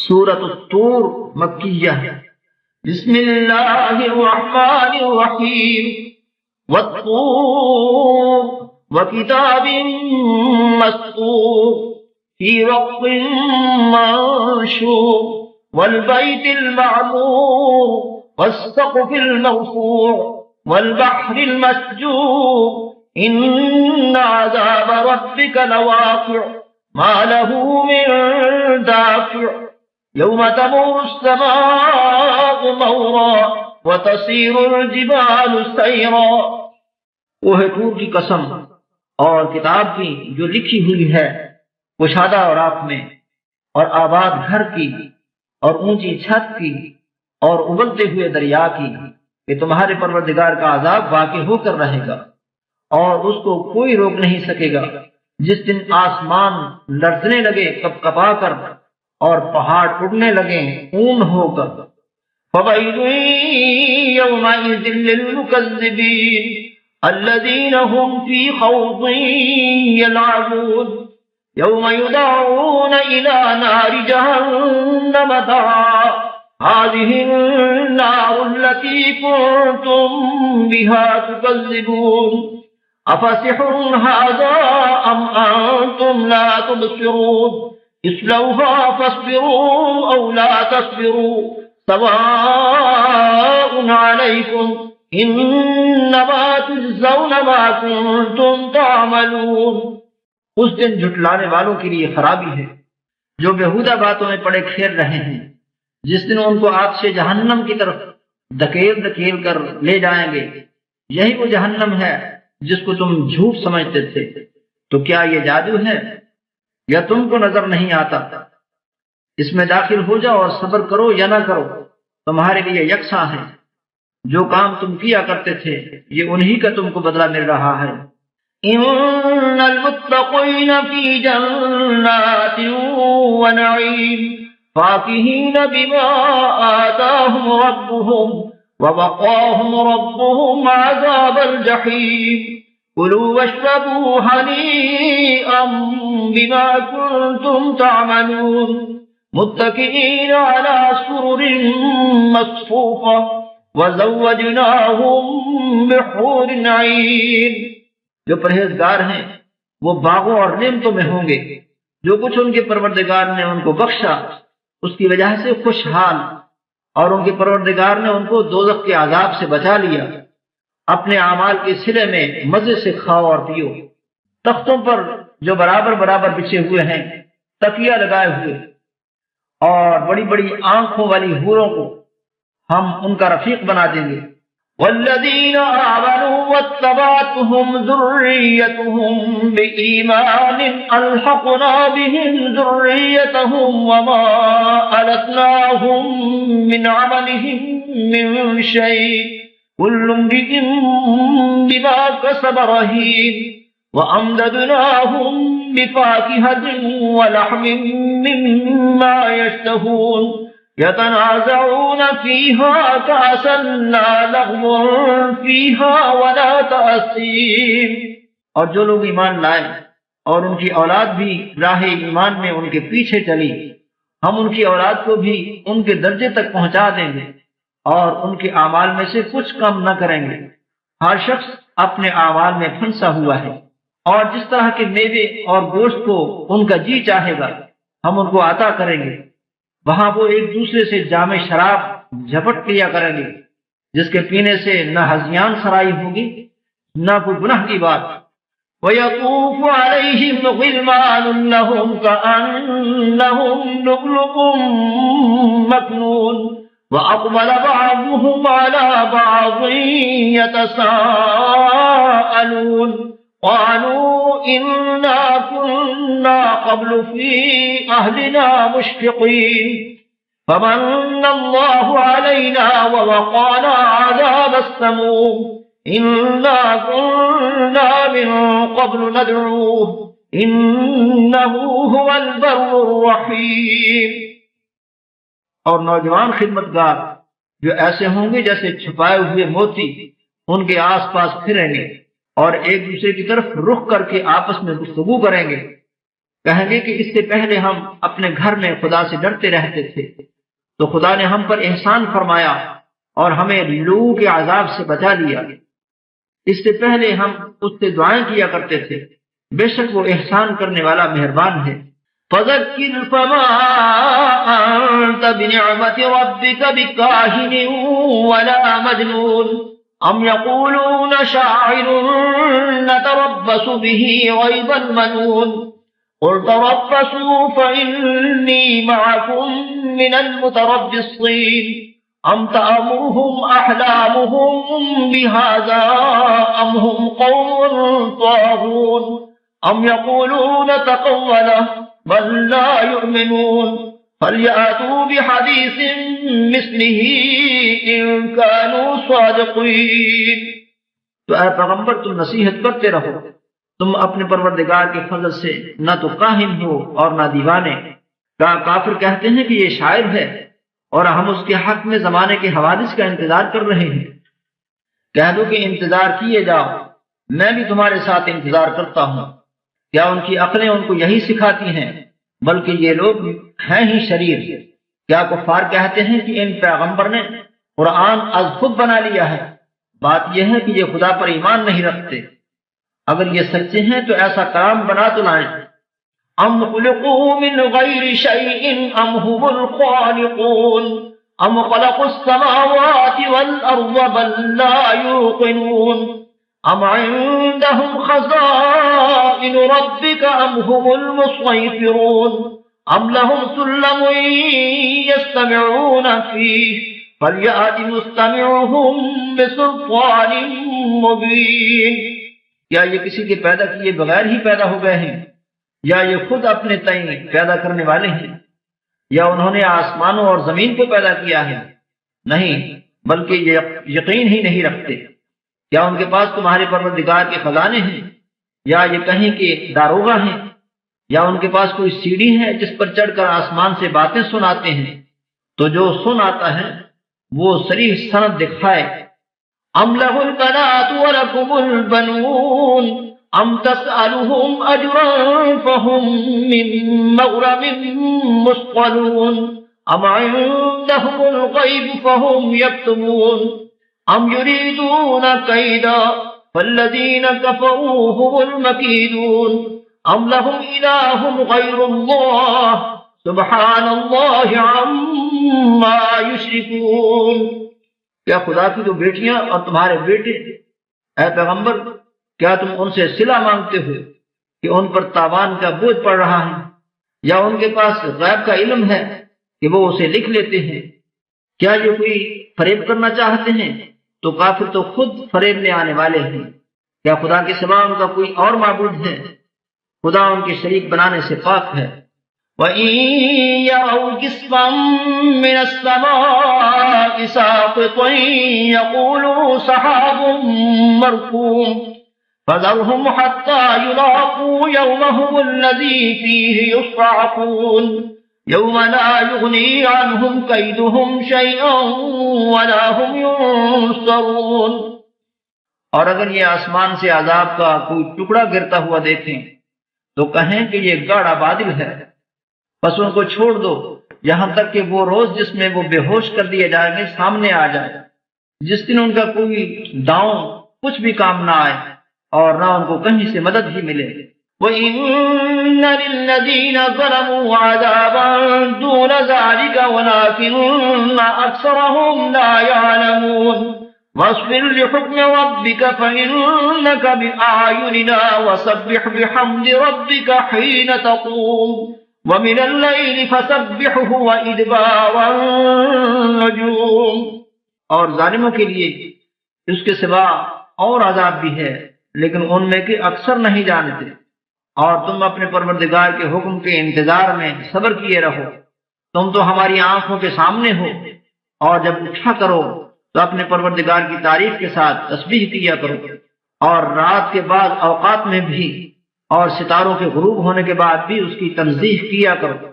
سورۃ الطور مکیہ ہے۔ بسم اللہ الرحمن الرحیم والطور وکتاب مسطور فی رق منشور والبیت المعمور والسقف المرفوع والبحر المسجور ان عذاب ربك لواقع ما له من دافع يوم تمور السماء مورا وتصير الجبال سيرا۔ کوہ طور کی قسم اور کتاب کی جو لکھی ہوئی ہے کشادہ اور آپ میں، اور آباد گھر کی اور اونچی چھت کی اور ابلتے ہوئے دریا کی، کہ تمہارے پروردگار کا عذاب واقع ہو کر رہے گا اور اس کو کوئی روک نہیں سکے گا، جس دن آسمان لرزنے لگے کپ کپا کر اور پہاڑ اڑنے لگے اون ہو کر۔ فَوَيْلٌ يَوْمَئِذٍ لِّلْمُكَذِّبِينَ الَّذِينَ هُمْ فِي خَوْضٍ يَلْعَبُونَ يَوْمَ يُدْعَوْنَ إِلَى نَارِ جَهَنَّمَ دَعًّا هَٰذِهِ النَّارُ الَّتِي كُنتُم بِهَا تُكَذِّبُونَ أَفَسِحْرٌ هَٰذَا أَمْ أَنتُمْ لَا تُبْصِرُونَ اصلوها فاصبروا أو لا تصبروا سواء عليكم إنما تجزون ما كنتم تعملون۔ اس دن جھٹلانے والوں کے لیے خرابی ہے جو بیہودہ باتوں میں پڑے کھیل رہے ہیں، جس دن ان کو آگ سے جہنم کی طرف دھکیل دھکیل کر لے جائیں گے۔ یہی وہ جہنم ہے جس کو تم جھوٹ سمجھتے تھے۔ تو کیا یہ جادو ہے یا تم کو نظر نہیں آتا؟ اس میں داخل ہو جاؤ اور صبر کرو یا نہ کرو، تمہارے لیے یکساں ہے۔ جو کام تم کیا کرتے تھے یہ انہی کا تم کو بدلہ مل رہا ہے۔ ان المتقین فی جنات ونعیم فاکہین بما آتاہم ربہم ووقاہم ربہم عذاب الجحیم كلوا واشربوا هنيئا بما كنتم تعملون متكئين على سرر مصفوفة وزوجناهم بحور عين۔ جو پرہیزگار ہیں وہ باغوں اور نعمتوں میں ہوں گے، جو کچھ ان کے پروردگار نے ان کو بخشا اس کی وجہ سے خوشحال، اور ان کے پروردگار نے ان کو دوزخ کے عذاب سے بچا لیا۔ اپنے اعمال کے صلے میں مزے سے کھاؤ اور پیو۔ تختوں پر جو برابر برابر بچھے ہوئے ہیں، تکیہ لگائے ہوئے، اور بڑی بڑی آنکھوں والی حوروں کو ہم ان کا رفیق بنا دیں گے۔ والذین آمنوا واتبعتهم ذریتهم بإیمان الحقنا بهم ذریتهم وما ألتناهم من عملهم من شیء كل امرئ بما كسب رهين وأمددناهم بفاكهة ولحم مما يشتهون يتنازعون فيها كأسا لا لغو فيها ولا تأثيم۔ اور جو لوگ ایمان لائے اور ان کی اولاد بھی راہ ایمان میں ان کے پیچھے چلی، ہم ان کی اولاد کو بھی ان کے درجے تک پہنچا دیں گے اور ان کے اعمال میں سے کچھ کم نہ کریں گے۔ ہر شخص اپنے اعمال میں پھنسا ہوا ہے، اور جس طرح کے میوے اور گوشت کو ان کا جی چاہے گا ہم ان کو عطا کریں گے۔ وہاں وہ ایک دوسرے سے جام شراب جھپٹ لیا کریں گے، جس کے پینے سے نہ ہذیان سرائی ہوگی نہ کوئی گناہ کی بات۔ وَيَطُوفُ عَلَيْهِمْ غِلْمَانٌ لَّهُمْ كَأَنَّهُمْ لُؤْلُؤٌ مَّكْنُونٌ وَأَقْبَلَ بَعْضُهُمْ عَلَى بَعْضٍ يَتَسَاءَلُونَ قَالُوا إِنَّا كُنَّا قَبْلُ فِي أَهْلِنَا مُشْفِقِينَ فَمَنَّ اللَّهُ عَلَيْنَا وَوَقَانَا عَذَابَ السَّمُومِ إِنَّا كُنَّا مِن قَبْلُ نَدْعُوهُ إِنَّهُ هُوَ الْبَرُّ الرَّحِيمُ۔ اور نوجوان خدمتگار جو ایسے ہوں گے جیسے چھپائے ہوئے موتی ان کے آس پاس پھریں گے اور ایک دوسرے کی طرف رخ کر کے آپس میں گفتگو کریں گے۔ کہیں گے کہ اس سے پہلے ہم اپنے گھر میں خدا سے ڈرتے رہتے تھے تو خدا نے ہم پر احسان فرمایا اور ہمیں لو کے عذاب سے بچا لیا۔ اس سے پہلے ہم اس سے دعائیں کیا کرتے تھے، بے شک وہ احسان کرنے والا مہربان ہے۔ فذکر فما انت بنعمت ربک بکاہن ولا مجنون ام یقولون شاعر نتربص به ریب المنون قل تربصوا فإني معكم من المتربصين ام تأمرهم احلامهم بهذا ام هم قوم طاغون ام يقولون تقوله بل لا يؤمنون فليأتوا بحديث مثله ان كانوا صادقين۔ تو اے پیغمبر تم نصیحت کرتے رہو، تم اپنے پروردگار کے فضل سے نہ تو کاہن ہو اور نہ دیوانے۔ کافر کہتے ہیں کہ یہ شاعر ہے اور ہم اس کے حق میں زمانے کے حوادث کا انتظار کر رہے ہیں۔ کہہ دو کہ انتظار کیے جاؤ، میں بھی تمہارے ساتھ انتظار کرتا ہوں۔ کیا ان کی عقلیں ان کو یہی سکھاتی ہیں؟ بلکہ یہ لوگ ہیں ہی شریر۔ کیا کفار کہتے ہیں کہ ان پیغمبر نے قرآن از خود بنا لیا ہے؟ بات یہ ہے کہ یہ خدا پر ایمان نہیں رکھتے۔ اگر یہ سچے ہیں تو ایسا کلام بنا تو لائیں۔ ام خلقوا من غیر شیء ام هم الخالقون ام خلقوا السماوات والارض بل لا يوقنون ام عندهم خزائن ربك ام هم المسيطرون ام لهم سلم يستمعون فيه فليأت مستمعهم بسلطان مبين۔ کیا یہ کسی کے پیدا کیے بغیر ہی پیدا ہو گئے ہیں، یا یہ خود اپنے تئیں پیدا کرنے والے ہیں، یا انہوں نے آسمانوں اور زمین کو پیدا کیا ہے؟ نہیں، بلکہ یہ یقین ہی نہیں رکھتے۔ کیا ان کے پاس تمہارے پروردگار کے خزانے ہیں، یا یہ کہیں کہ داروغہ ہیں، یا ان کے پاس کوئی سیڑھی ہے جس پر چڑھ کر آسمان سے باتیں سناتے ہیں؟ تو جو سن آتا ہے وہ صریح سند دکھائے۔ ام لہ البنات ولکم البنون ام تسألهم اجرا فهم من مغرم مثقلون ام عندهم الغیب فهم یکتبون ام یریدون کیدا فالذین کفروا هم المکیدون ام لهم الہ غیر اللہ سبحان اللہ عما یشرکون۔ کیا خدا کی تو بیٹیاں اور تمہارے بیٹے؟ اے پیغمبر کیا تم ان سے صلہ مانگتے ہو کہ ان پر تاوان کا بوجھ پڑ رہا ہے، یا ان کے پاس غیب کا علم ہے کہ وہ اسے لکھ لیتے ہیں؟ کیا یہ کوئی فریب کرنا چاہتے ہیں؟ تو کافر تو خود فریب میں آنے والے ہیں۔ کیا خدا کے سوا ان کا کوئی اور معبود ہے؟ خدا ان کے شریک بنانے سے پاک ہے۔ وَإِن يَرَوْا كِسْفًا مِّنَ السَّمَاءِ سَاقِطًا يَقُولُوا سَحَابٌ مَّرْكُومٌ فَذَرْهُمْ حَتَّى يُلَاقُوا يَوْمَهُمُ الَّذِي فِيهِ يُصْعَقُونَ يَوْمَ لَا يُغْنِي عَنْهُمْ كَيْدُهُمْ شَيْئًا وَلَا هُمْ يُنصَرُونَ۔ اور اگر یہ آسمان سے عذاب کا کوئی ٹکڑا گرتا ہوا دیکھیں تو کہیں کہ یہ گاڑا بادل ہے، بس ان کو چھوڑ دو یہاں تک کہ وہ روز جس میں وہ بے ہوش کر دیے جائیں گے سامنے آ جائے، جس دن ان کا کوئی داؤں کچھ بھی کام نہ آئے اور نہ ان کو کہیں سے مدد ہی ملے۔ وَإِنَّ لِلَّذِينَ ظَلَمُوا عَذَابًا دُونَ ذَلِكَ وَلَكِنَّ أَكْثَرَهُمْ لَا يَعْلَمُونَ وَاصْبِرْ لِحُكْمِ رَبِّكَ فَإِنَّكَ بِأَعْيُنِنَا وَسَبِّحْ بِحَمْدِ رَبِّكَ حِينَ تَقُومُ وَمِنَ اللَّيْلِ فَسَبِّحْهُ وَإِدْبَارَ النُّجُومِ۔ اور ظالموں کے لیے اس کے سوا اور عذاب بھی ہے، لیکن ان میں کے اکثر نہیں جانتے۔ اور تم اپنے پروردگار کے حکم کے انتظار میں صبر کیے رہو، تم تو ہماری آنکھوں کے سامنے ہو، اور جب اٹھا کرو تو اپنے پروردگار کی تعریف کے ساتھ تسبیح کیا کرو، اور رات کے بعد اوقات میں بھی اور ستاروں کے غروب ہونے کے بعد بھی اس کی تنزیہ کیا کرو۔